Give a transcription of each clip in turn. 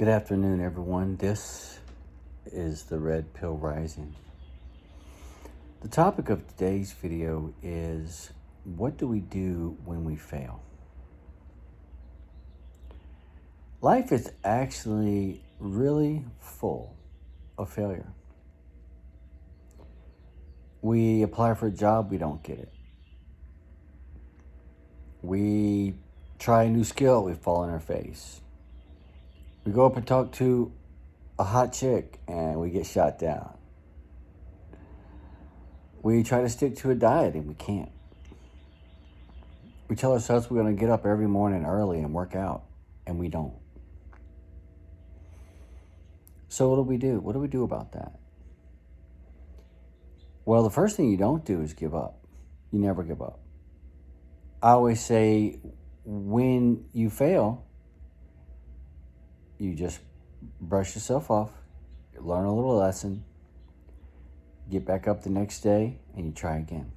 Good afternoon, everyone. This is the Red Pill Rising. The topic of today's video is, what do we do when we fail? Life is actually really full of failure. We apply for a job, we don't get it. We try a new skill, we fall on our face. We go up and talk to a hot chick and we get shot down. We try to stick to a diet and we can't. We tell ourselves we're going to get up every morning early and work out, and we don't. So what do we do? What do we do about that? Well, the first thing you don't do is give up. You never give up. I always say, when you fail, you just brush yourself off, learn a little lesson, get back up the next day, and you try again.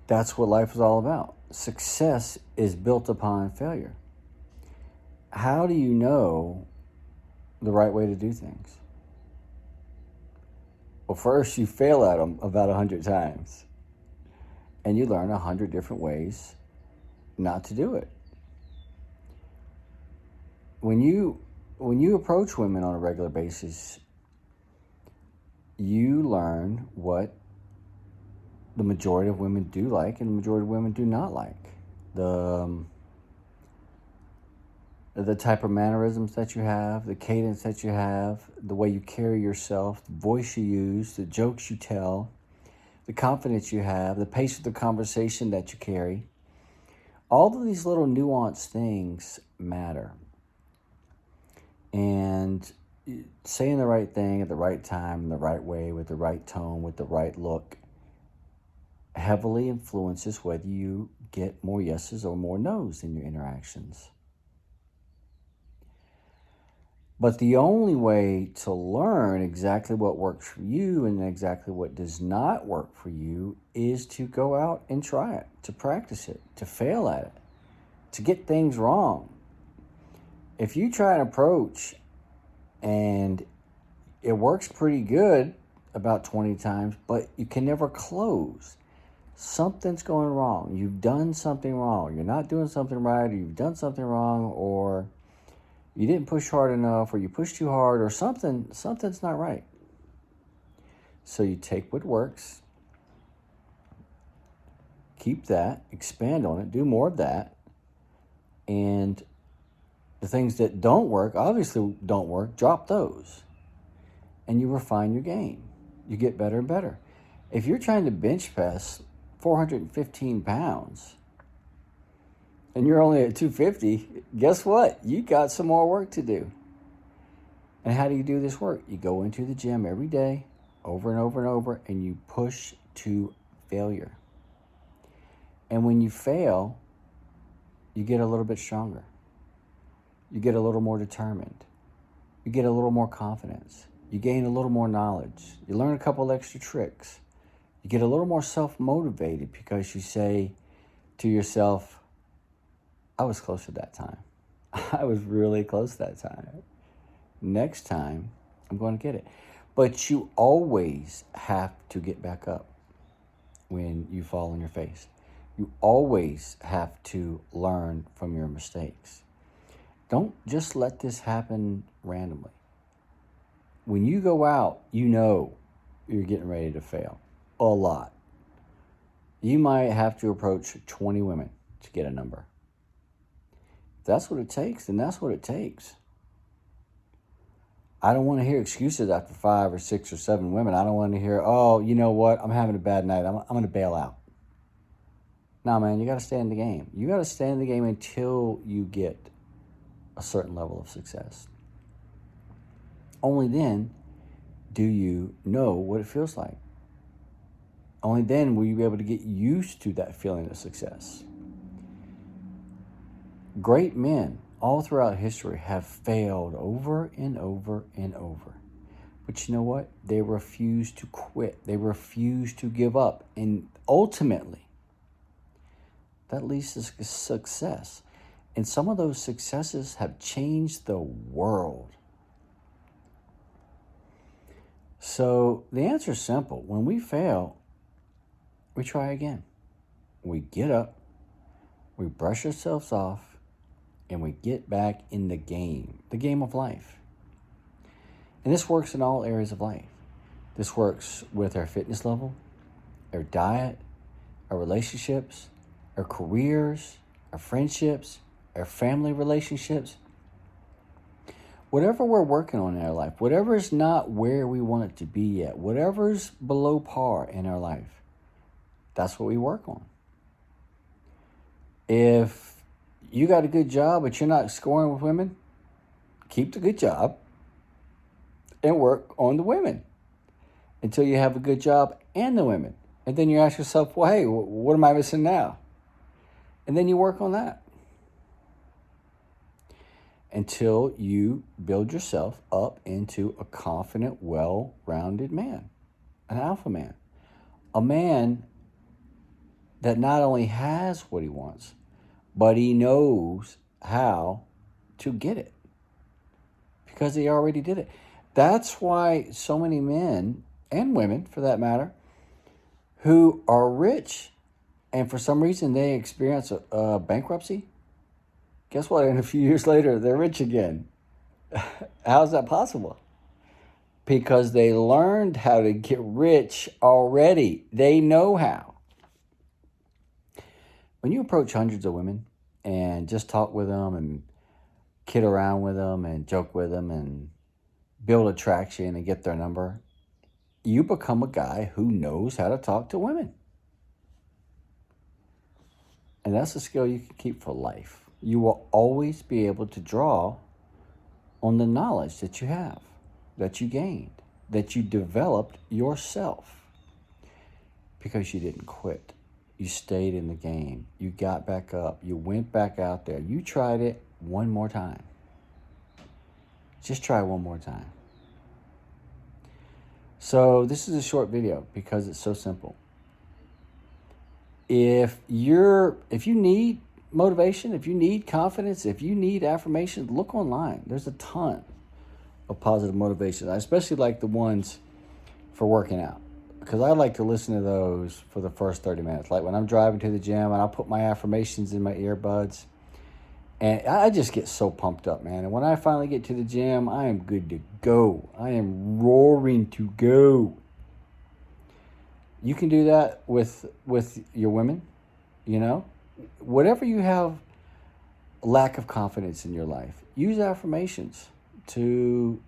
That's what life is all about. Success is built upon failure. How do you know the right way to do things? Well, first you fail at them about 100 times. And you learn 100 different ways not to do it. When you approach women on a regular basis, you learn what the majority of women do like and the majority of women do not like. The type of mannerisms that you have, the cadence that you have, the way you carry yourself, the voice you use, the jokes you tell, the confidence you have, the pace of the conversation that you carry. All of these little nuanced things matter. And saying the right thing at the right time, in the right way, with the right tone, with the right look, heavily influences whether you get more yeses or more nos in your interactions. But the only way to learn exactly what works for you and exactly what does not work for you is to go out and try it, to practice it, to fail at it, to get things wrong. If you try an approach and it works pretty good about 20 times, but you can never close, something's going wrong. You've done something wrong. You're not doing something right, or you've done something wrong, or you didn't push hard enough, or you pushed too hard, or something's not right. So you take what works, keep that, expand on it, do more of that, and the things that don't work, obviously don't work, drop those. And you refine your game. You get better and better. If you're trying to bench press 415 pounds and you're only at 250, guess what? You got some more work to do. And how do you do this work? You go into the gym every day, over and over and over, and you push to failure. And when you fail, you get a little bit stronger. You get a little more determined. You get a little more confidence. You gain a little more knowledge. You learn a couple extra tricks. You get a little more self-motivated because you say to yourself, I was close at that time. I was really close that time. Next time, I'm going to get it. But you always have to get back up when you fall on your face. You always have to learn from your mistakes. Don't just let this happen randomly. When you go out, you know you're getting ready to fail a lot. You might have to approach 20 women to get a number. If that's what it takes, then that's what it takes. I don't want to hear excuses after 5 or 6 or 7 women. I don't want to hear, oh, you know what, I'm having a bad night, I'm going to bail out. Nah, man, you got to stay in the game. You got to stay in the game until you get a certain level of success. Only then do you know what it feels like. Only then will you be able to get used to that feeling of success. Great men all throughout history have failed over and over and over. But you know what? They refuse to quit. They refuse to give up. And ultimately, that leads to success. And some of those successes have changed the world. So the answer is simple. When we fail, we try again. We get up, we brush ourselves off, and we get back in the game of life. And this works in all areas of life. This works with our fitness level, our diet, our relationships, our careers, our friendships, our family relationships. Whatever we're working on in our life, whatever is not where we want it to be yet, whatever's below par in our life, that's what we work on. If you got a good job but you're not scoring with women, keep the good job and work on the women until you have a good job and the women. And then you ask yourself, well, hey, what am I missing now? And then you work on that until you build yourself up into a confident, well-rounded man, an alpha man, a man that not only has what he wants, but he knows how to get it because he already did it. That's why so many men and women, for that matter, who are rich and for some reason they experience a bankruptcy, guess what? In a few years later, they're rich again. How is that possible? Because they learned how to get rich already. They know how. When you approach hundreds of women and just talk with them and kid around with them and joke with them and build attraction and get their number, you become a guy who knows how to talk to women. And that's a skill you can keep for life. You will always be able to draw on the knowledge that you have, that you gained, that you developed yourself because you didn't quit. You stayed in the game. You got back up. You went back out there. You tried it one more time. Just try one more time. So this is a short video because it's so simple. If you need motivation, if you need confidence, if you need affirmation, look online. There's a ton of positive motivation. I especially like the ones for working out because I like to listen to those for the first 30 minutes. Like when I'm driving to the gym and I'll put my affirmations in my earbuds and I just get so pumped up, man. And when I finally get to the gym, I am good to go. I am roaring to go. You can do that with your women, you know. Whatever you have lack of confidence in your life, use affirmations to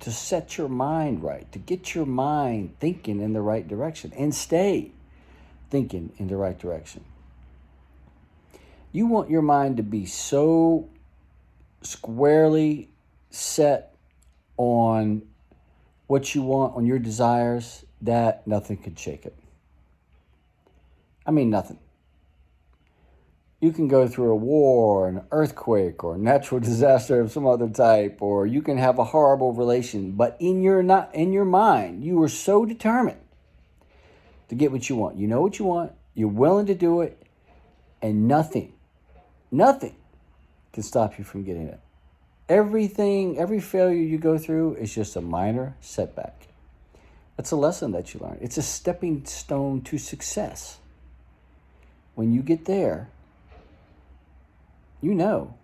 set your mind right, to get your mind thinking in the right direction and stay thinking in the right direction. You want your mind to be so squarely set on what you want, on your desires, that nothing could shake it. I mean, nothing. You can go through a war, an earthquake, or a natural disaster of some other type, or you can have a horrible relation, but in your mind, you are so determined to get what you want. You know what you want, you're willing to do it, and nothing can stop you from getting it. Every failure you go through is just a minor setback. That's a lesson that you learn. It's a stepping stone to success. When you get there, you know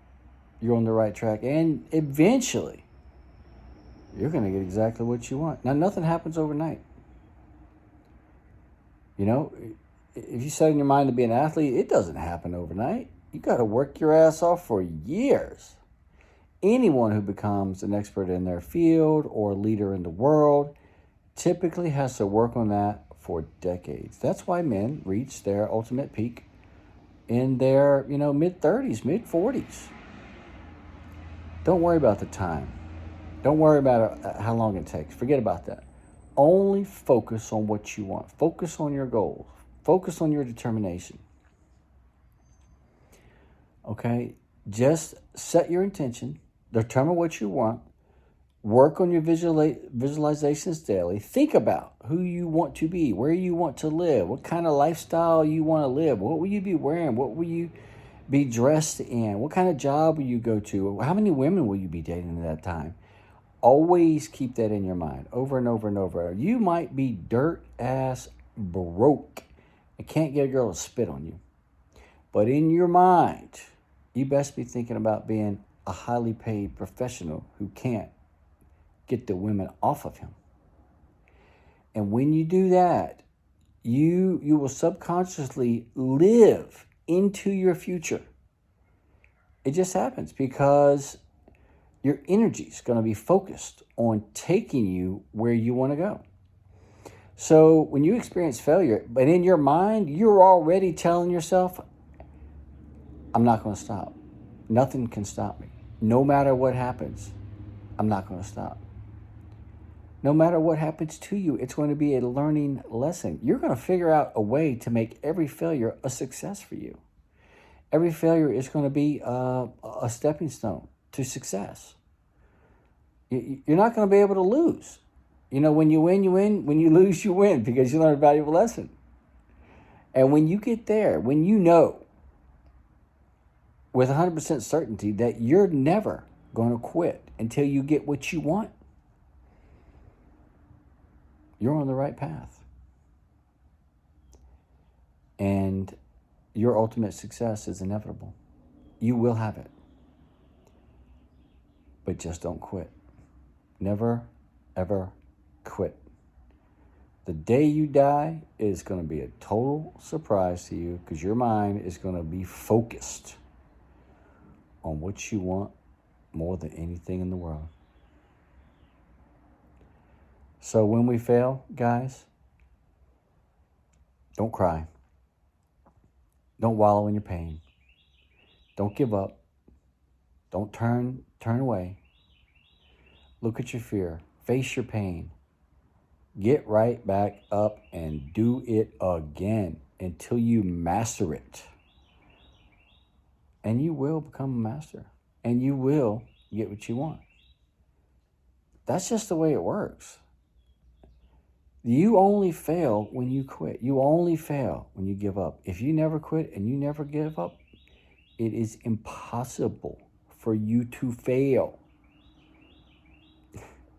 you're on the right track, and eventually you're going to get exactly what you want. Now, nothing happens overnight. You know, if you set in your mind to be an athlete, it doesn't happen overnight. You got to work your ass off for years. Anyone who becomes an expert in their field or a leader in the world typically has to work on that for decades. That's why men reach their ultimate peak in their, mid-30s, mid-40s. Don't worry about the time. Don't worry about how long it takes. Forget about that. Only focus on what you want. Focus on your goals. Focus on your determination. Okay? Just set your intention. Determine what you want. Work on your visualizations daily. Think about who you want to be, where you want to live, what kind of lifestyle you want to live, what will you be wearing, what will you be dressed in? What kind of job will you go to? How many women will you be dating at that time? Always keep that in your mind over and over and over. You might be dirt ass broke and can't get a girl to spit on you. But in your mind, you best be thinking about being a highly paid professional who can't get the women off of him. And when you do that, you will subconsciously live into your future. It just happens because your energy is going to be focused on taking you where you want to go. So when you experience failure, but in your mind, you're already telling yourself, I'm not going to stop. Nothing can stop me. No matter what happens, I'm not going to stop. No matter what happens to you, it's going to be a learning lesson. You're going to figure out a way to make every failure a success for you. Every failure is going to be a stepping stone to success. You're not going to be able to lose. You know, when you win, you win. When you lose, you win because you learned a valuable lesson. And when you get there, when you know with 100% certainty that you're never going to quit until you get what you want, you're on the right path. And your ultimate success is inevitable. You will have it. But just don't quit. Never, ever quit. The day you die is going to be a total surprise to you because your mind is going to be focused on what you want more than anything in the world. So when we fail, guys, don't cry. Don't wallow in your pain. Don't give up. Don't turn away. Look at your fear. Face your pain. Get right back up and do it again until you master it. And you will become a master. And you will get what you want. That's just the way it works. You only fail when you quit. You only fail when you give up. If you never quit and you never give up, it is impossible for you to fail.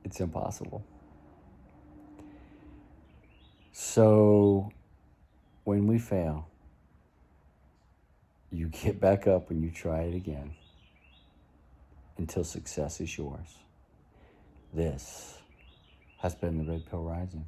It's impossible. So when we fail, you get back up and you try it again until success is yours. This has been the Red Pill Rising.